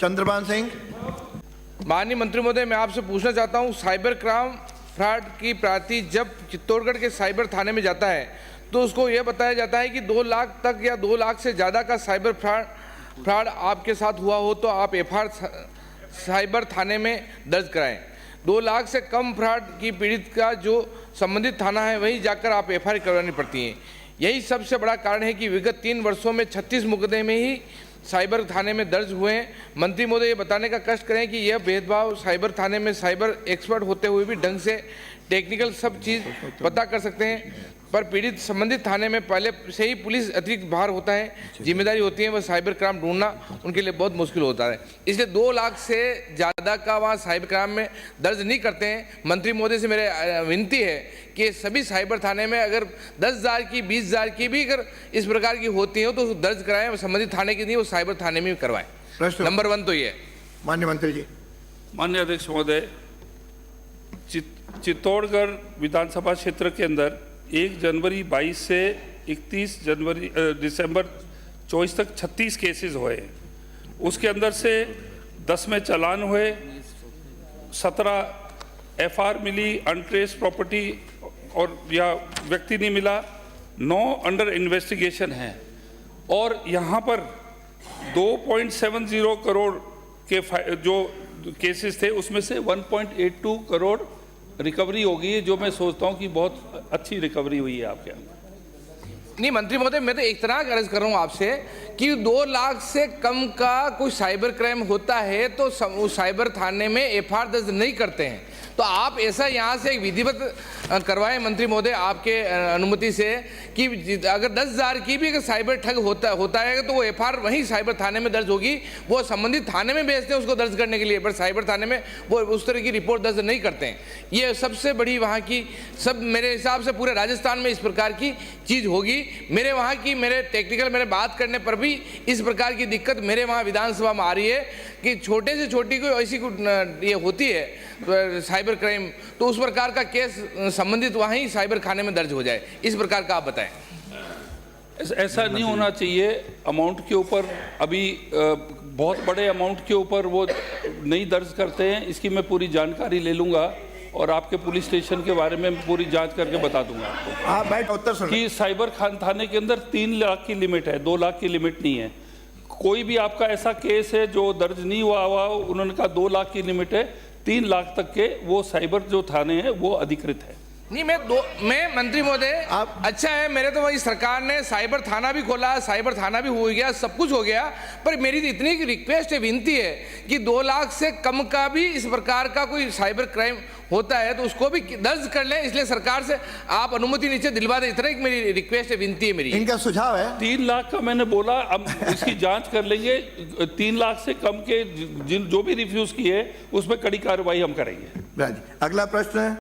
चंद्रभान सिंह। माननीय मंत्री महोदय, मैं आपसे पूछना चाहता हूं, साइबर क्राइम फ्रॉड की प्रार्थी जब चित्तौड़गढ़ के साइबर थाने में जाता है तो उसको यह बताया जाता है कि 2 लाख तक या 2 लाख से ज़्यादा का साइबर फ्रॉड आपके साथ हुआ हो तो आप एफआईआर साइबर थाने में दर्ज कराएं। 2 लाख से कम फ्रॉड की पीड़ित का जो संबंधित थाना है वहीं जाकर आप एफआईआर करवानी पड़ती है। यही सबसे बड़ा कारण है कि विगत 3 वर्षों में 36 मुकदमे ही साइबर थाने में दर्ज हुए हैं। मंत्री महोदय, ये बताने का कष्ट करें कि यह भेदभाव साइबर थाने में साइबर एक्सपर्ट होते हुए भी ढंग से टेक्निकल सब चीज़ पता कर सकते हैं, पर पीड़ित संबंधित थाने में पहले से ही पुलिस अतिरिक्त भार होता है, जिम्मेदारी होती है, वह साइबर क्राइम ढूंढना उनके लिए बहुत मुश्किल होता है। इसलिए 2 लाख से ज़्यादा का वहाँ साइबर क्राइम में दर्ज नहीं करते हैं। मंत्री महोदय से मेरे विनती है कि सभी साइबर थाने में अगर 10,000 की 20,000 की भी अगर इस प्रकार की होती हो तो दर्ज कराएं, संबंधित थाने की नहीं, वो साइबर थाने में करवाएं। नंबर 1 तो ये। माननीय मंत्री जी। माननीय अध्यक्ष महोदय, चित्तौड़गढ़ विधानसभा क्षेत्र के अंदर 1 जनवरी 22 से 31 दिसंबर 24 तक 36 केसेस हुए। उसके अंदर से 10 में चालान हुए, 17 एफआईआर मिली, अनट्रेस प्रॉपर्टी और या व्यक्ति नहीं मिला, 9 अंडर इन्वेस्टिगेशन हैं। और यहाँ पर 2.70 करोड़ के जो केसेस थे उसमें से 1.82 करोड़ रिकवरी हो गई है, जो मैं सोचता हूं कि बहुत अच्छी रिकवरी हुई है आपके अंदर। नहीं मंत्री महोदय, मैं तो एक तरह अर्ज कर रहा हूं आपसे कि 2 लाख से कम का कोई साइबर क्राइम होता है तो उस साइबर थाने में एफआईआर दर्ज नहीं करते हैं। तो आप ऐसा यहाँ से एक विधिवत करवाएं मंत्री महोदय, आपके अनुमति से, कि अगर 10,000 की भी अगर साइबर ठग होता है तो वो एफआईआर वहीं साइबर थाने में दर्ज होगी। वो संबंधित थाने में भेजते हैं उसको दर्ज करने के लिए, पर साइबर थाने में वो उस तरह की रिपोर्ट दर्ज नहीं करते हैं। ये सबसे बड़ी वहाँ की सब मेरे हिसाब से पूरे राजस्थान में इस प्रकार की चीज़ होगी। मेरे वहाँ की मेरे बात करने पर भी इस प्रकार की दिक्कत मेरे वहाँ विधानसभा में आ रही है कि छोटे से छोटी कोई ऐसी ये होती है साइबर क्राइम, तो उस प्रकार का केस संबंधित वहाँ ही साइबर खाने में दर्ज हो जाए। इस प्रकार का आप बताएं। ऐसा नहीं होना चाहिए। अमाउंट के ऊपर अभी बहुत बड़े अमाउंट के ऊपर वो नहीं दर्ज करते हैं। इसकी मैं पूरी जानकारी ले लूँगा और आपके पुलिस स्टेशन के बारे में पूरी जांच करके बता दूंगा आपको। हाँ, बैठ उत्तर सुन। कि साइबर थाने के अंदर 3 लाख की लिमिट है, 2 लाख की लिमिट नहीं है। कोई भी आपका ऐसा केस है जो दर्ज नहीं हुआ, उन्होंने कहा 2 लाख की लिमिट है, 3 लाख तक के वो साइबर जो थाने हैं वो अधिकृत है। नहीं मैं मंत्री महोदय, आप अच्छा है, मेरे तो वही सरकार ने साइबर थाना भी खोला, साइबर थाना भी हो गया, सब कुछ हो गया, पर मेरी तो इतनी रिक्वेस्ट है, विनती है कि 2 लाख से कम का भी इस प्रकार का कोई साइबर क्राइम होता है तो उसको भी दर्ज कर लें। इसलिए सरकार से आप अनुमति नीचे दिलवा दें, इतना मेरी रिक्वेस्ट है, विनती है मेरी। इनका सुझाव है 3 लाख का मैंने बोला, अब इसकी जांच कर लेंगे। 3 लाख से कम के जो भी रिफ्यूज किए उस पर कड़ी कार्रवाई हम करेंगे। अगला प्रश्न है।